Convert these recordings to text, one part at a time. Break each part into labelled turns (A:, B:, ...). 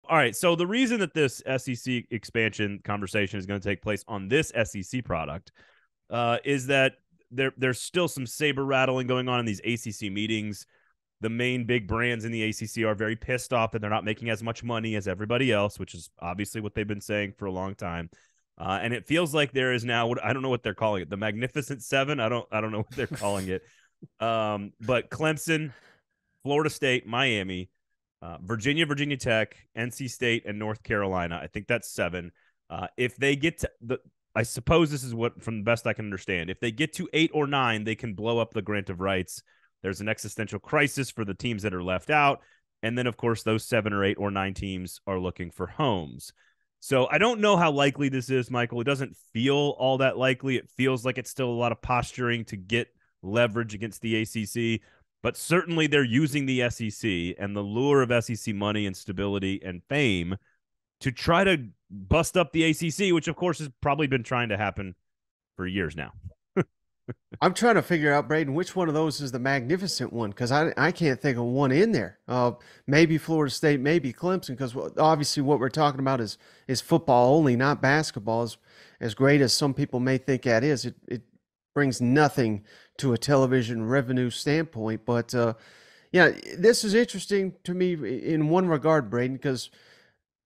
A: All right. So the reason that this SEC expansion conversation is going to take place on this SEC product is that there's still some saber rattling going on in these ACC meetings. The main big brands in the ACC are very pissed off that they're not making as much money as everybody else, which is obviously what they've been saying for a long time. And it feels like there is now I don't know what they're calling it, the Magnificent Seven. I don't know what they're calling it. But Clemson, Florida State, Miami, Virginia, Virginia Tech, NC State, and North Carolina. I think that's seven. If they get to I suppose this is what, from the best I can understand, if they get to 8 or 9, they can blow up the grant of rights. There's an existential crisis for the teams that are left out. And then, of course, those 7 or 8 or 9 teams are looking for homes. So I don't know how likely this is, Michael. It doesn't feel all that likely. It feels like it's still a lot of posturing to get leverage against the ACC. But certainly they're using the SEC and the lure of SEC money and stability and fame to try to bust up the ACC, which, of course, has probably been trying to happen for years now.
B: I'm trying to figure out, Braden, which one of those is the magnificent one, because I can't think of one in there. Maybe Florida State, maybe Clemson, because obviously what we're talking about is football only, not basketball. As great as some people may think that is, it brings nothing to a television revenue standpoint. But yeah, this is interesting to me in one regard, Braden, because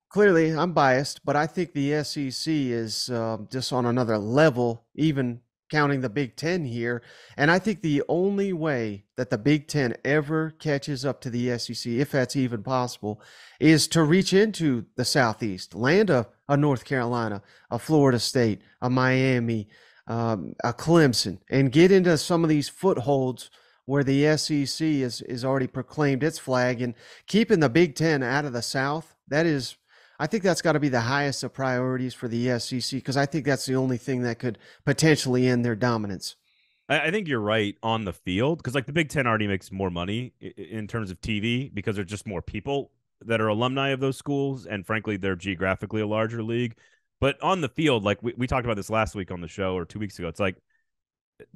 B: clearly I'm biased, but I think the SEC is just on another level, even counting the Big Ten here. And I think the only way that the Big Ten ever catches up to the SEC, if that's even possible, is to reach into the Southeast, land a North Carolina, a Florida State, a Miami, a Clemson, and get into some of these footholds where the SEC is already proclaimed its flag, and keeping the Big Ten out of the South. I think that's got to be the highest of priorities for the SEC, because I think that's the only thing that could potentially end their dominance.
A: I think you're right on the field, because like the Big Ten already makes more money in terms of TV because there's just more people that are alumni of those schools, and frankly, they're geographically a larger league. But on the field, like we talked about this last week on the show or 2 weeks ago, it's like,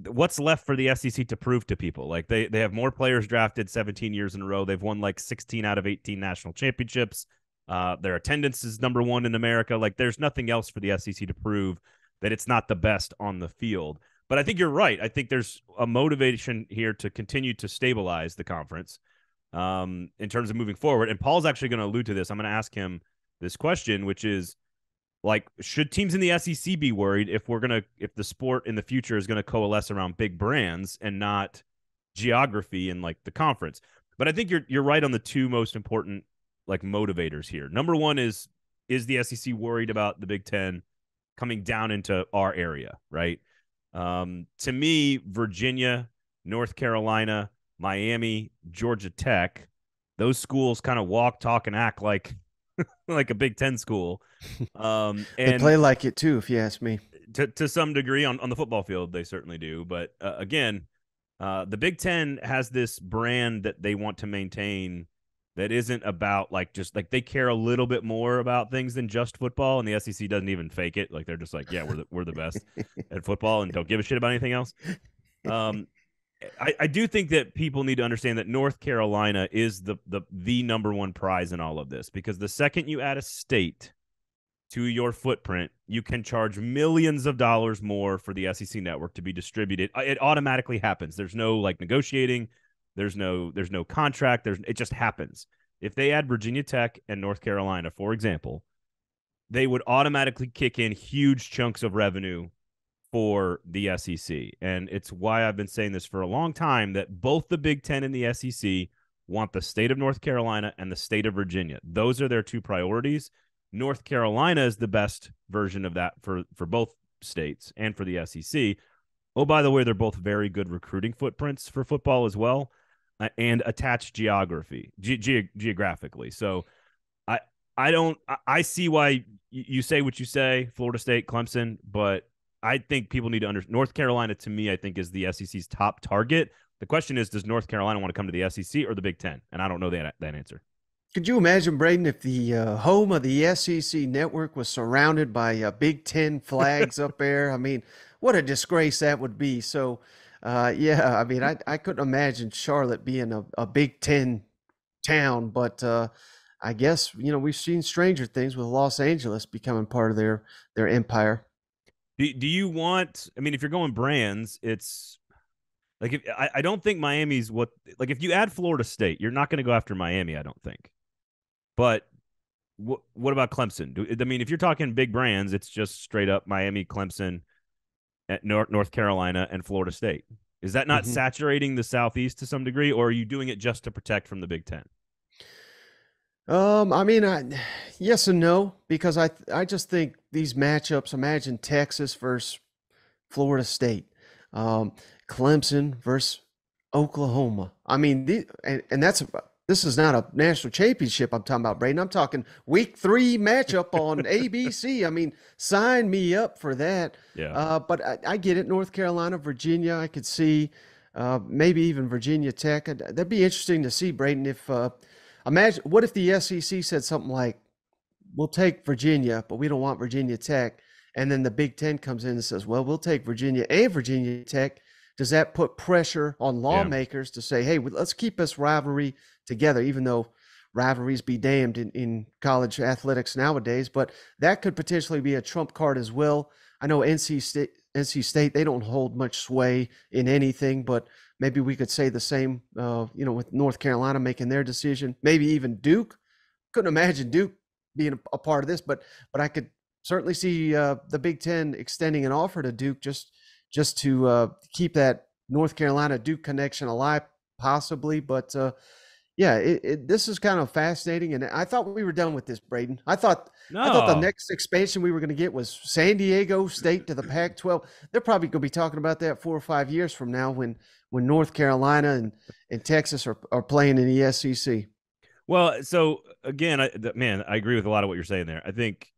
A: what's left for the SEC to prove to people? Like they have more players drafted 17 years in a row. They've won like 16 out of 18 national championships. Their attendance is number one in America. Like there's nothing else for the SEC to prove that it's not the best on the field. But I think you're right. I think there's a motivation here to continue to stabilize the conference in terms of moving forward. And Paul's actually going to allude to this. I'm going to ask him this question, which is, like, should teams in the SEC be worried if the sport in the future is going to coalesce around big brands and not geography in like the conference? But I think you're right on the two most important like motivators here. Number one is the SEC worried about the Big Ten coming down into our area, right? To me, Virginia, North Carolina, Miami, Georgia Tech, those schools kind of walk, talk, and act like like a Big Ten school.
B: They
A: And
B: play like it too, if you ask me.
A: to some degree on the football field, they certainly do. But again, the Big Ten has this brand that they want to maintain that isn't about like just like they care a little bit more about things than just football, and the SEC doesn't even fake it. Like they're just like, yeah, we're the best at football and don't give a shit about anything else. Um, I do think that people need to understand that North Carolina is the number one prize in all of this, because the second you add a state to your footprint, you can charge millions of dollars more for the SEC network to be distributed. It automatically happens. There's no like negotiating. There's no contract. It just happens. If they add Virginia Tech and North Carolina, for example, they would automatically kick in huge chunks of revenue for the SEC. And it's why I've been saying this for a long time, that both the Big Ten and the SEC want the state of North Carolina and the state of Virginia. Those are their two priorities. North Carolina is the best version of that for both states and for the SEC. Oh, by the way, they're both very good recruiting footprints for football as well, and attached geographically. So I see why you say what you say, Florida State, Clemson, but I think people need to understand North Carolina, to me, I think is the SEC's top target. The question is, does North Carolina want to come to the SEC or the Big Ten? And I don't know that answer.
B: Could you imagine, Braden, if the home of the SEC network was surrounded by Big Ten flags up there? I mean, what a disgrace that would be. So, yeah, I mean, I couldn't imagine Charlotte being a Big Ten town, but I guess, we've seen stranger things with Los Angeles becoming part of their empire.
A: Do you want? I mean, if you're going brands, it's like I don't think Miami's what like if you add Florida State, you're not going to go after Miami. I don't think. But what about Clemson? I mean, if you're talking big brands, it's just straight up Miami, Clemson, at North Carolina, and Florida State. Is that not
B: Hmm.
A: saturating the Southeast to some degree, or are you doing it just to protect from the Big Ten?
B: I mean, yes and no, because I just think these matchups. Imagine Texas versus Florida State, um, Clemson versus Oklahoma. I mean, and this is not a national championship I'm talking about, Braden. I'm talking week 3 matchup on ABC. I mean, sign me up for that.
A: Yeah,
B: But I get it. North Carolina, Virginia, I could see maybe even Virginia Tech. That'd be interesting to see, Braden. If imagine what if the SEC said something like, "We'll take Virginia, but we don't want Virginia Tech." And then the Big Ten comes in and says, well, we'll take Virginia and Virginia Tech. Does that put pressure on
A: yeah.
B: lawmakers to say, hey, let's keep this rivalry together, even though rivalries be damned in college athletics nowadays? But that could potentially be a trump card as well. I know NC State, they don't hold much sway in anything, but maybe we could say the same, with North Carolina making their decision. Maybe even Duke. Couldn't imagine Duke being a part of this, but I could certainly see the Big Ten extending an offer to Duke just to keep that North Carolina Duke connection alive, possibly. But yeah, this is kind of fascinating, and I thought we were done with this, Braden. I thought the
A: No,
B: next expansion we were going to get was San Diego State to the Pac-12. They're probably going to be talking about that 4 or 5 years from now when North Carolina and Texas are playing in the SEC.
A: well, so again, man, I agree with a lot of what you're saying there. I think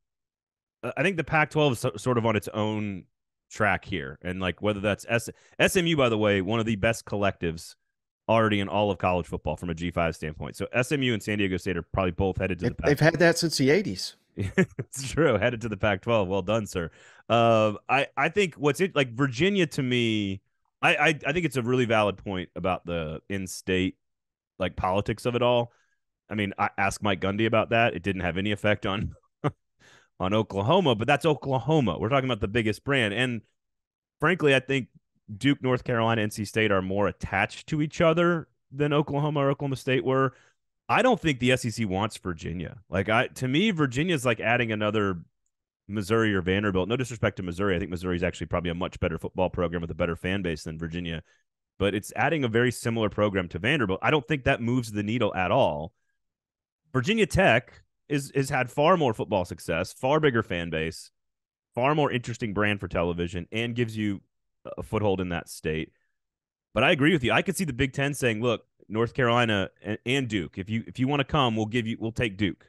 A: the Pac-12 is sort of on its own track here, and like whether that's SMU, by the way, one of the best collectives already in all of college football from a G5 standpoint. So SMU and San Diego State are probably both headed to the
B: They've
A: Pac.
B: had that since the 80s.
A: It's true, headed to the Pac-12. Well done, sir. I think what's it like Virginia to me. I think it's a really valid point about the in-state like politics of it all. I mean, I asked Mike Gundy about that. It didn't have any effect on on Oklahoma, but that's Oklahoma. We're talking about the biggest brand. And frankly, I think Duke, North Carolina, NC State are more attached to each other than Oklahoma or Oklahoma State were. I don't think the SEC wants Virginia. To me, Virginia is like adding another Missouri or Vanderbilt. No disrespect to Missouri. I think Missouri is actually probably a much better football program with a better fan base than Virginia, but it's adding a very similar program to Vanderbilt. I don't think that moves the needle at all. Virginia Tech is had far more football success, far bigger fan base, far more interesting brand for television, and gives you a foothold in that state. But I agree with you. I could see the Big Ten saying, "Look, North Carolina and Duke, if you want to come, we'll take Duke."